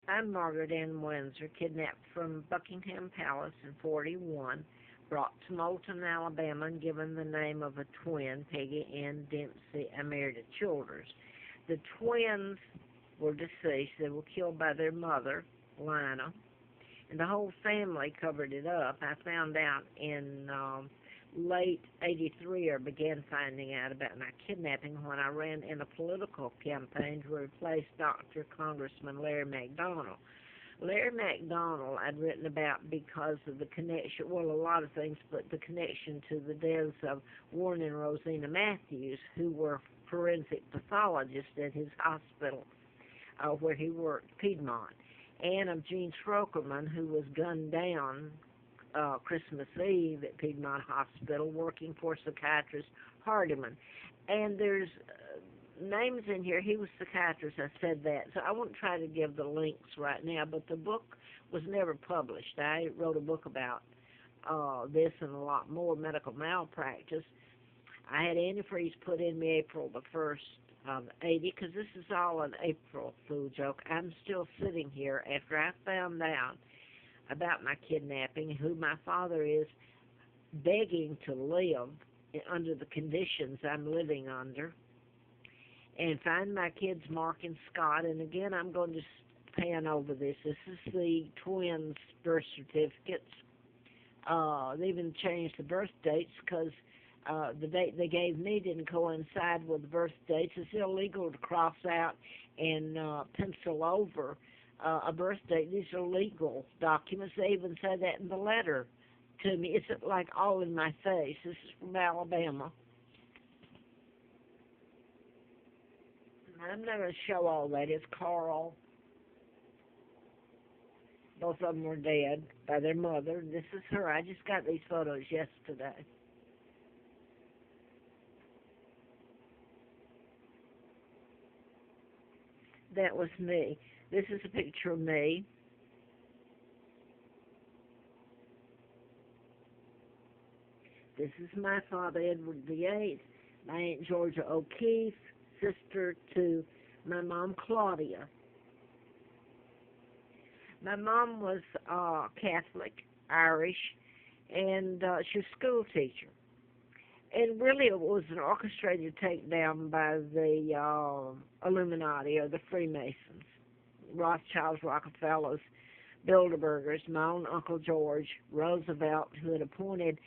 I'm Margaret Ann Windsor, kidnapped from Buckingham Palace in 41, brought to Moulton, Alabama, and given the name of a twin, Peggy Ann Dempsey. I married at Childers. The twins were deceased. They were killed by their mother, Lina, and the whole family covered it up. I found out in late 83, or began finding out about my kidnapping when I ran in a political campaign to replace Dr. Congressman Larry McDonald. Larry McDonald I'd written about because of the connection, well, a lot of things, but the connection to the deaths of Warren and Rosina Matthews, who were forensic pathologists at his hospital where he worked, Piedmont, and of Gene Schrokerman, who was gunned down Christmas Eve at Piedmont Hospital working for psychiatrist Hardiman. And there's names in here. He was psychiatrist. I said that. So I won't try to give the links right now, but the book was never published. I wrote a book about this and a lot more, medical malpractice. I had antifreeze put in me April the 1st of 80, because this is all an April Fool joke. I'm still sitting here after I found out about my kidnapping, who my father is, begging to live under the conditions I'm living under, and find my kids, Mark and Scott. And again, I'm going to pan over this. This is the twins' birth certificates. They even changed the birth dates because the date they gave me didn't coincide with the birth dates. It's illegal to cross out and pencil over a birth date. These are legal documents. They even say that in the letter to me. It's like all in my face. This is from Alabama. I'm not going to show all that. It's Carl. Both of them were dead by their mother. This is her. I just got these photos yesterday. That was me. This is a picture of me. This is my father, Edward VIII, my Aunt Georgia O'Keefe, sister to my mom, Claudia. My mom was Catholic, Irish, and she was a school teacher. And really it was an orchestrated takedown by the Illuminati, or the Freemasons, Rothschilds, Rockefellers, Bilderbergers, my own Uncle George, Roosevelt, who had appointed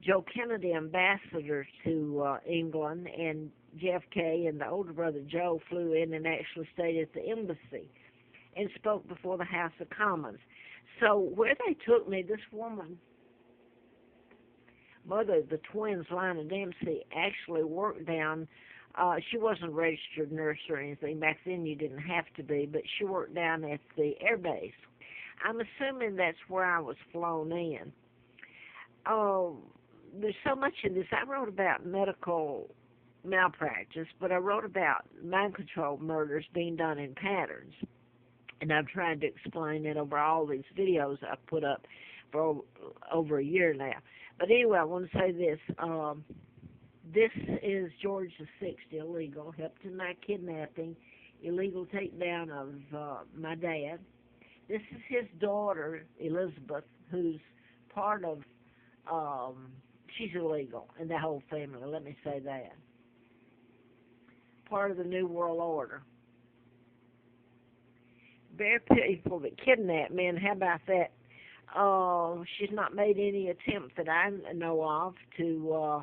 Joe Kennedy ambassador to England, and JFK and the older brother Joe flew in and actually stayed at the embassy and spoke before the House of Commons. So where they took me, this woman, mother of the twins, Lina Dempsey, actually worked down, she wasn't a registered nurse or anything. Back then you didn't have to be, but she worked down at the air base. I'm assuming that's where I was flown in. Oh, there's so much in this. I wrote about medical malpractice, but I wrote about mind control murders being done in patterns. And I've tried to explain it over all these videos I've put up for over a year now. But anyway, I want to say this. This is George VI, illegal, helped in my kidnapping, illegal takedown of my dad. This is his daughter, Elizabeth, who's part of, she's illegal, and the whole family, let me say that. Part of the New World Order. Very people that kidnap me, and how about that? She's not made any attempt that I know of to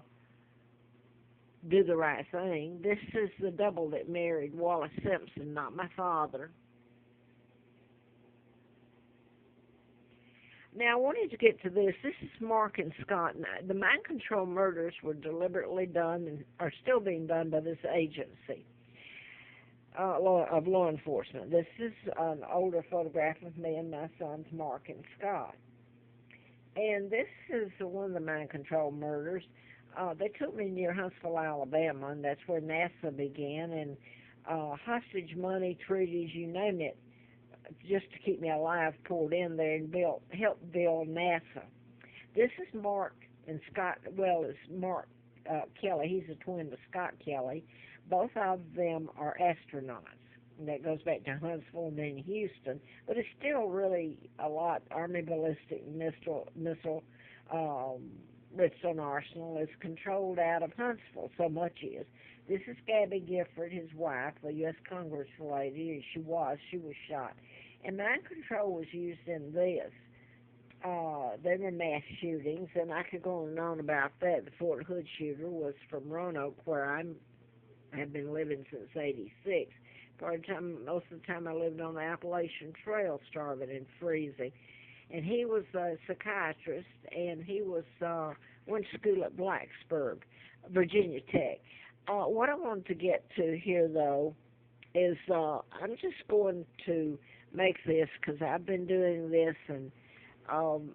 do the right thing. This is the double that married Wallace Simpson, not my father. Now, I wanted to get to this. This is Mark and Scott. Now, the mind control murders were deliberately done and are still being done by this agency of law enforcement. This is an older photograph of me and my sons, Mark and Scott. And this is one of the mind control murders. They took me near Huntsville, Alabama, and that's where NASA began, and hostage money, treaties, you name it, just to keep me alive, poured in there and helped build NASA. This is Mark and Scott, well, it's Mark Kelly. He's a twin to Scott Kelly. Both of them are astronauts. That goes back to Huntsville and then Houston, but it's still really a lot. Army ballistic missile Redstone Arsenal is controlled out of Huntsville. So much is. This is Gabby Gifford, his wife, a U.S. Congress lady. She was shot. And mind control was used in this. They were mass shootings, and I could go on and on about that. The Fort Hood shooter was from Roanoke, where I have been living since '86. Most of the time I lived on the Appalachian Trail, starving and freezing. And he was a psychiatrist, and he went to school at Blacksburg, Virginia Tech. What I wanted to get to here, though, is I'm just going to make this because I've been doing this, and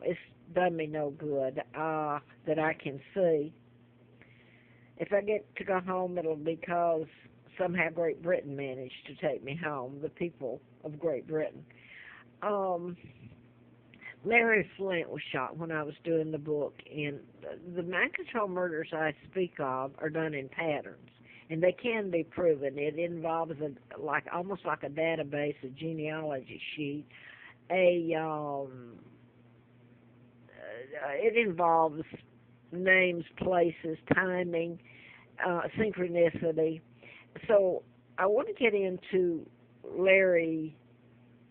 it's done me no good that I can see. If I get to go home, it'll be because somehow Great Britain managed to take me home, the people of Great Britain. Larry Flint was shot when I was doing the book, and the mind control murders I speak of are done in patterns, and they can be proven. It involves almost like a database, a genealogy sheet. It involves names, places, timing, synchronicity. So I want to get into Larry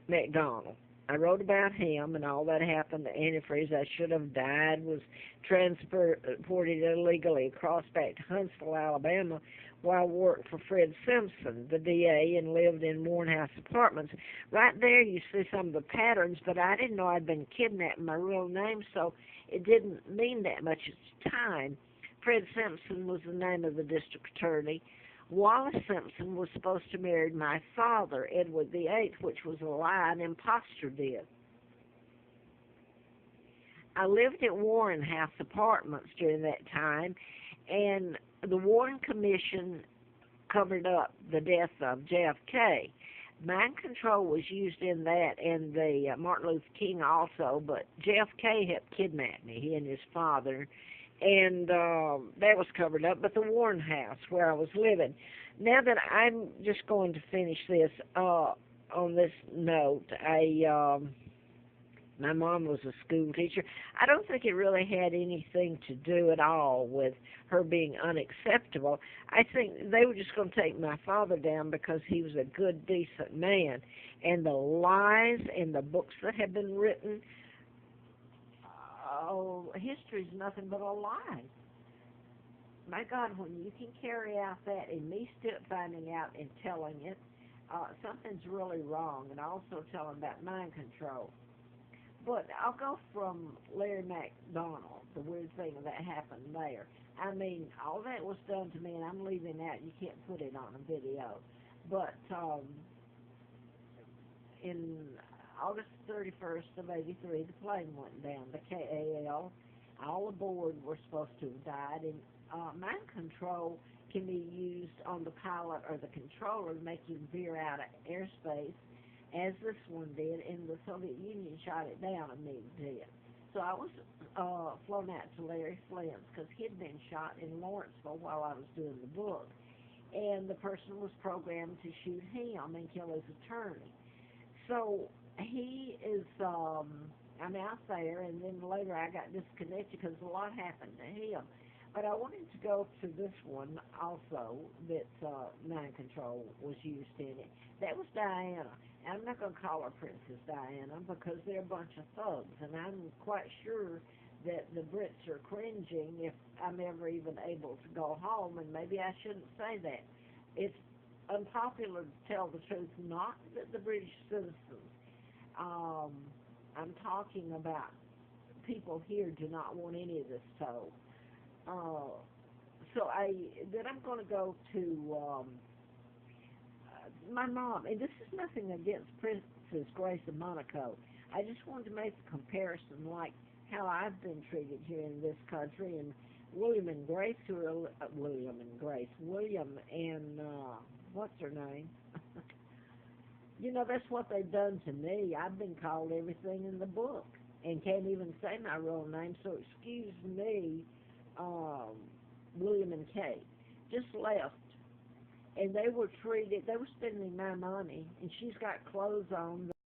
McDonald. I wrote about him and all that happened. The antifreeze, I should have died, was transported illegally across back to Huntsville, Alabama, while I worked for Fred Simpson, the DA, and lived in Morehouse Apartments. Right there you see some of the patterns, but I didn't know I'd been kidnapped in my real name, so it didn't mean that much at the time. Fred Simpson was the name of the district attorney. Wallace Simpson was supposed to marry my father, Edward VIII, which was a lie, an impostor did. I lived at Warren House Apartments during that time, and the Warren Commission covered up the death of JFK. Mind control was used in that, and the Martin Luther King also, but JFK helped kidnap me, he and his father, and that was covered up. But the Warren House, where I was living. Now that I'm just going to finish this on this note, my mom was a school teacher. I don't think it really had anything to do at all with her being unacceptable. I think they were just going to take my father down because he was a good, decent man. And the lies in the books that have been written, history's nothing but a lie. My God, when you can carry out that, and me still finding out and telling it, something's really wrong. And also telling about mind control. But I'll go from Larry McDonald, the weird thing that happened there. I mean, all that was done to me, and I'm leaving out. You can't put it on a video. But in August 31st of '83, the plane went down, the KAL. All aboard were supposed to have died, and mind control can be used on the pilot or the controller to make you veer out of airspace, as this one did, and the Soviet Union shot it down and me did. So I was flown out to Larry Flint's because he'd been shot in Lawrenceville while I was doing the book, and the person was programmed to shoot him and kill his attorney. So he is, I'm out there, and then later I got disconnected because a lot happened to him. But I wanted to go to this one also that mind control was used in it. That was Diana. And I'm not going to call her Princess Diana because they're a bunch of thugs. And I'm quite sure that the Brits are cringing if I'm ever even able to go home. And maybe I shouldn't say that. It's unpopular to tell the truth, not that the British citizens. I'm talking about people here do not want any of this told. Then I'm going to go to my mom, and this is nothing against Princess Grace of Monaco. I just wanted to make a comparison, like how I've been treated here in this country, and William and Grace, William and what's her name? You know, that's what they've done to me. I've been called everything in the book, and can't even say my real name. So excuse me. William and Kate just left, and they were spending my money, and she's got clothes on